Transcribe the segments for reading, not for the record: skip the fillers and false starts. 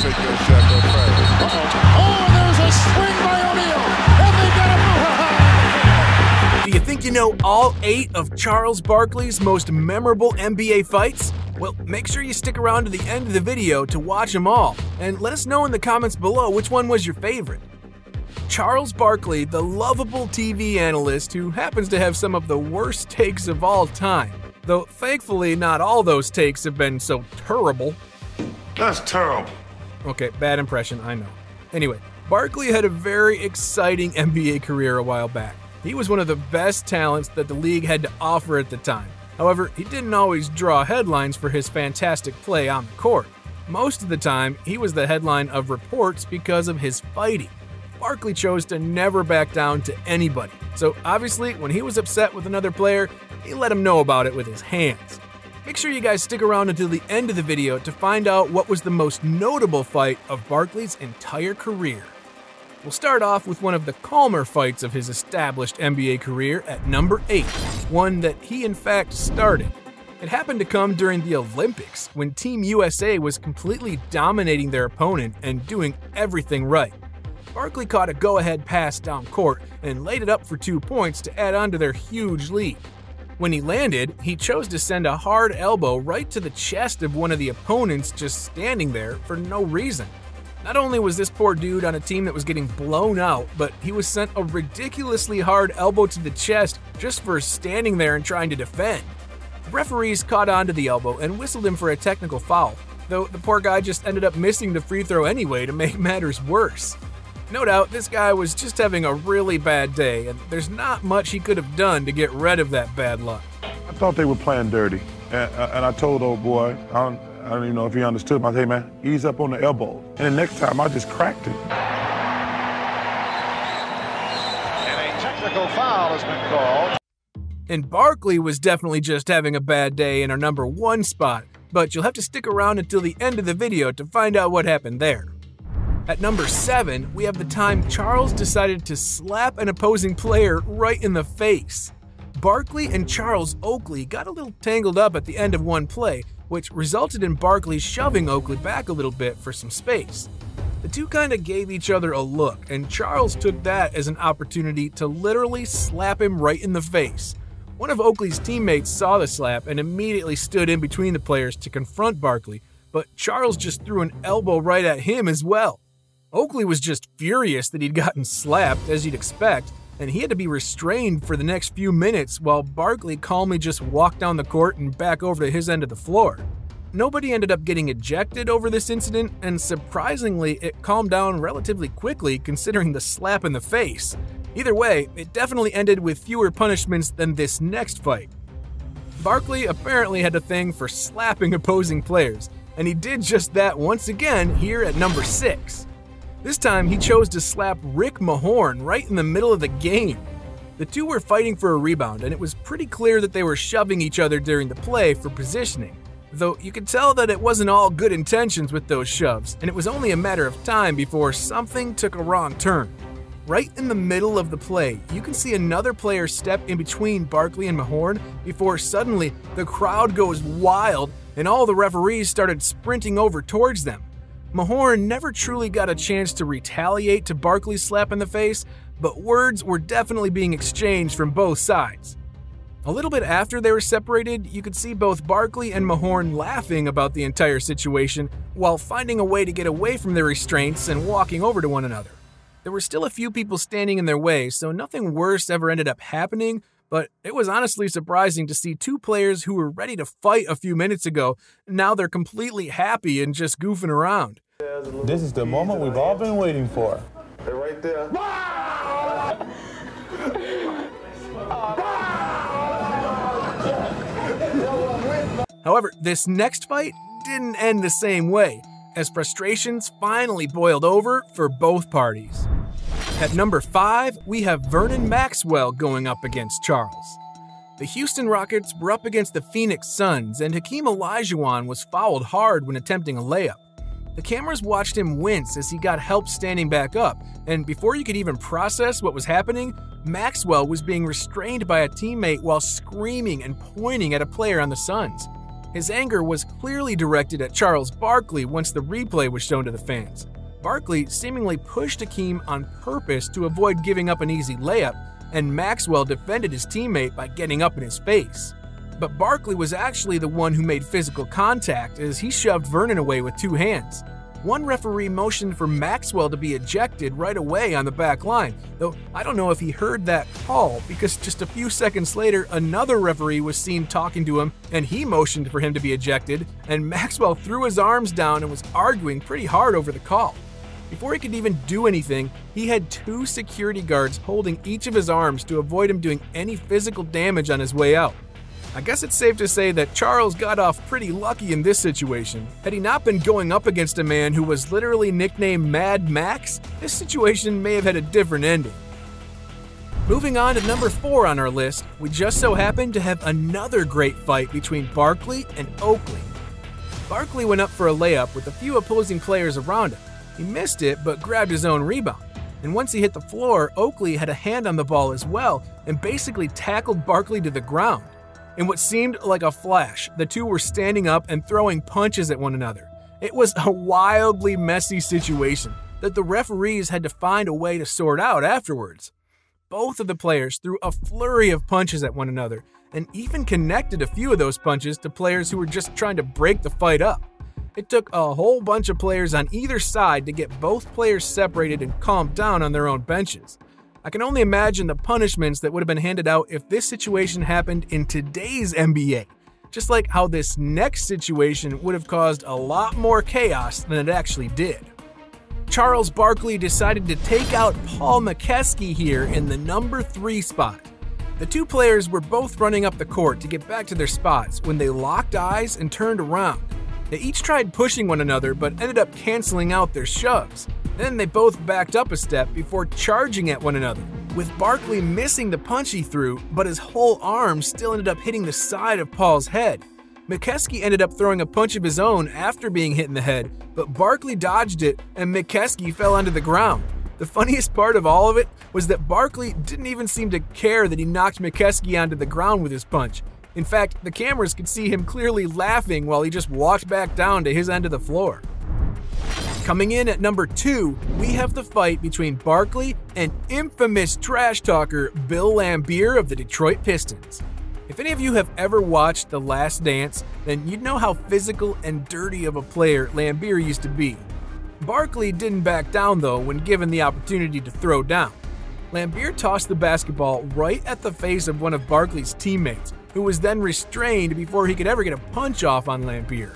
take that shot, they'll try it. Oh, there's a swing by O'Neal, and they got a Do you think you know all 8 of Charles Barkley's most memorable NBA fights? Well, make sure you stick around to the end of the video to watch them all, and let us know in the comments below which one was your favorite. Charles Barkley, the lovable TV analyst who happens to have some of the worst takes of all time. Though thankfully not all those takes have been so terrible. That's terrible. Okay, bad impression, I know. Anyway, Barkley had a very exciting NBA career a while back. He was one of the best talents that the league had to offer at the time. However, he didn't always draw headlines for his fantastic play on the court. Most of the time, he was the headline of reports because of his fighting. Barkley chose to never back down to anybody. So obviously, when he was upset with another player, he let him know about it with his hands. Make sure you guys stick around until the end of the video to find out what was the most notable fight of Barkley's entire career. We'll start off with one of the calmer fights of his established NBA career at number 8, one that he in fact started. It happened to come during the Olympics, when Team USA was completely dominating their opponent and doing everything right. Barkley caught a go-ahead pass down court and laid it up for 2 points to add on to their huge lead. When he landed, he chose to send a hard elbow right to the chest of one of the opponents just standing there for no reason. Not only was this poor dude on a team that was getting blown out, but he was sent a ridiculously hard elbow to the chest just for standing there and trying to defend. The referees caught on to the elbow and whistled him for a technical foul, though the poor guy just ended up missing the free throw anyway to make matters worse. No doubt, this guy was just having a really bad day, and there's not much he could have done to get rid of that bad luck. I thought they were playing dirty, and I told old boy, I don't even know if he understood. I said, hey man, ease up on the elbow. And the next time I just cracked it. And a technical foul has been called. And Barkley was definitely just having a bad day in our number 1 spot, but you'll have to stick around until the end of the video to find out what happened there. At number 7, we have the time Charles decided to slap an opposing player right in the face. Barkley and Charles Oakley got a little tangled up at the end of one play, which resulted in Barkley shoving Oakley back a little bit for some space. The two kinda gave each other a look, and Charles took that as an opportunity to literally slap him right in the face. One of Oakley's teammates saw the slap and immediately stood in between the players to confront Barkley, but Charles just threw an elbow right at him as well. Oakley was just furious that he'd gotten slapped, as you'd expect, and he had to be restrained for the next few minutes while Barkley calmly just walked down the court and back over to his end of the floor. Nobody ended up getting ejected over this incident, and surprisingly, it calmed down relatively quickly considering the slap in the face. Either way, it definitely ended with fewer punishments than this next fight. Barkley apparently had a thing for slapping opposing players, and he did just that once again here at number 6. This time, he chose to slap Rick Mahorn right in the middle of the game. The two were fighting for a rebound, and it was pretty clear that they were shoving each other during the play for positioning. Though you could tell that it wasn't all good intentions with those shoves, and it was only a matter of time before something took a wrong turn. Right in the middle of the play, you can see another player step in between Barkley and Mahorn before suddenly the crowd goes wild and all the referees started sprinting over towards them. Mahorn never truly got a chance to retaliate to Barkley's slap in the face, but words were definitely being exchanged from both sides. A little bit after they were separated, you could see both Barkley and Mahorn laughing about the entire situation while finding a way to get away from their restraints and walking over to one another. There were still a few people standing in their way, so nothing worse ever ended up happening, but it was honestly surprising to see two players who were ready to fight a few minutes ago, now they're completely happy and just goofing around. This is the moment we've all been waiting for. They're right there. However, this next fight didn't end the same way, as frustrations finally boiled over for both parties. At number 5, we have Vernon Maxwell going up against Charles. The Houston Rockets were up against the Phoenix Suns, and Hakeem Olajuwon was fouled hard when attempting a layup. The cameras watched him wince as he got help standing back up, and before you could even process what was happening, Maxwell was being restrained by a teammate while screaming and pointing at a player on the Suns. His anger was clearly directed at Charles Barkley once the replay was shown to the fans. Barkley seemingly pushed Hakeem on purpose to avoid giving up an easy layup, and Maxwell defended his teammate by getting up in his face. But Barkley was actually the one who made physical contact as he shoved Vernon away with two hands. One referee motioned for Maxwell to be ejected right away on the back line, though I don't know if he heard that call because just a few seconds later, another referee was seen talking to him and he motioned for him to be ejected, and Maxwell threw his arms down and was arguing pretty hard over the call. Before he could even do anything, he had two security guards holding each of his arms to avoid him doing any physical damage on his way out. I guess it's safe to say that Charles got off pretty lucky in this situation. Had he not been going up against a man who was literally nicknamed Mad Max, this situation may have had a different ending. Moving on to number 4 on our list, we just so happened to have another great fight between Barkley and Oakley. Barkley went up for a layup with a few opposing players around him. He missed it but grabbed his own rebound. And once he hit the floor, Oakley had a hand on the ball as well and basically tackled Barkley to the ground. In what seemed like a flash, the two were standing up and throwing punches at one another. It was a wildly messy situation that the referees had to find a way to sort out afterwards. Both of the players threw a flurry of punches at one another and even connected a few of those punches to players who were just trying to break the fight up. It took a whole bunch of players on either side to get both players separated and calmed down on their own benches. I can only imagine the punishments that would have been handed out if this situation happened in today's NBA, just like how this next situation would have caused a lot more chaos than it actually did. Charles Barkley decided to take out Paul McCartney here in the number 3 spot. The two players were both running up the court to get back to their spots when they locked eyes and turned around. They each tried pushing one another but ended up canceling out their shoves. Then they both backed up a step before charging at one another, with Barkley missing the punch he threw, but his whole arm still ended up hitting the side of Paul's head. McCartney ended up throwing a punch of his own after being hit in the head, but Barkley dodged it and McCartney fell onto the ground. The funniest part of all of it was that Barkley didn't even seem to care that he knocked McCartney onto the ground with his punch. In fact, the cameras could see him clearly laughing while he just walked back down to his end of the floor. Coming in at number 2, we have the fight between Barkley and infamous trash talker Bill Laimbeer of the Detroit Pistons. If any of you have ever watched The Last Dance, then you'd know how physical and dirty of a player Laimbeer used to be. Barkley didn't back down though when given the opportunity to throw down. Laimbeer tossed the basketball right at the face of one of Barkley's teammates, who was then restrained before he could ever get a punch off on Laimbeer.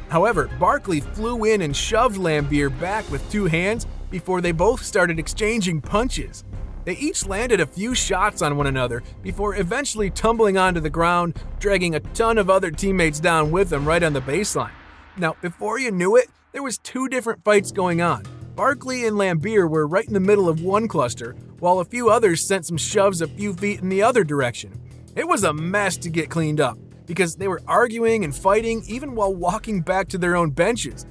However, Barkley flew in and shoved Laimbeer back with two hands before they both started exchanging punches. They each landed a few shots on one another before eventually tumbling onto the ground, dragging a ton of other teammates down with them right on the baseline. Now, before you knew it, there was 2 different fights going on. Barkley and Laimbeer were right in the middle of one cluster, while a few others sent some shoves a few feet in the other direction. It was a mess to get cleaned up, because they were arguing and fighting even while walking back to their own benches.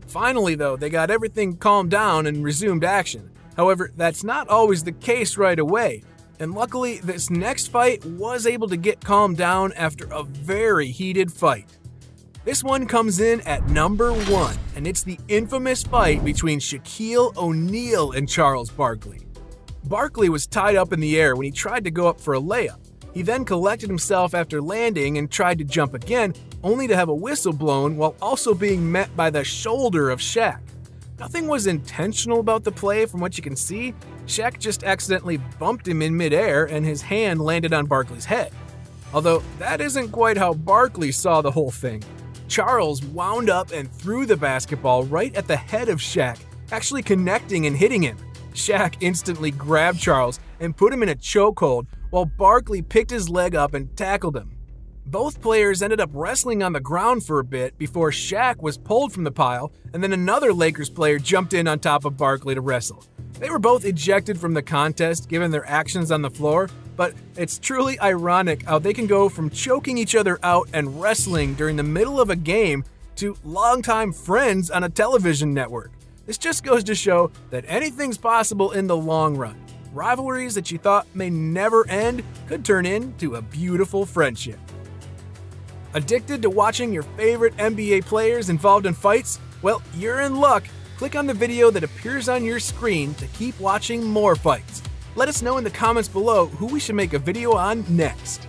Finally, though, they got everything calmed down and resumed action. However, that's not always the case right away, and luckily this next fight was able to get calmed down after a very heated fight. This one comes in at number 1, and it's the infamous fight between Shaquille O'Neal and Charles Barkley. Barkley was tied up in the air when he tried to go up for a layup. He then collected himself after landing and tried to jump again, only to have a whistle blown while also being met by the shoulder of Shaq. Nothing was intentional about the play from what you can see. Shaq just accidentally bumped him in midair and his hand landed on Barkley's head. Although that isn't quite how Barkley saw the whole thing. Charles wound up and threw the basketball right at the head of Shaq, actually connecting and hitting him. Shaq instantly grabbed Charles and put him in a chokehold, while Barkley picked his leg up and tackled him. Both players ended up wrestling on the ground for a bit before Shaq was pulled from the pile, and then another Lakers player jumped in on top of Barkley to wrestle. They were both ejected from the contest given their actions on the floor, but it's truly ironic how they can go from choking each other out and wrestling during the middle of a game to longtime friends on a television network. This just goes to show that anything's possible in the long run. Rivalries that you thought may never end could turn into a beautiful friendship. Addicted to watching your favorite NBA players involved in fights? Well, you're in luck. Click on the video that appears on your screen to keep watching more fights. Let us know in the comments below who we should make a video on next.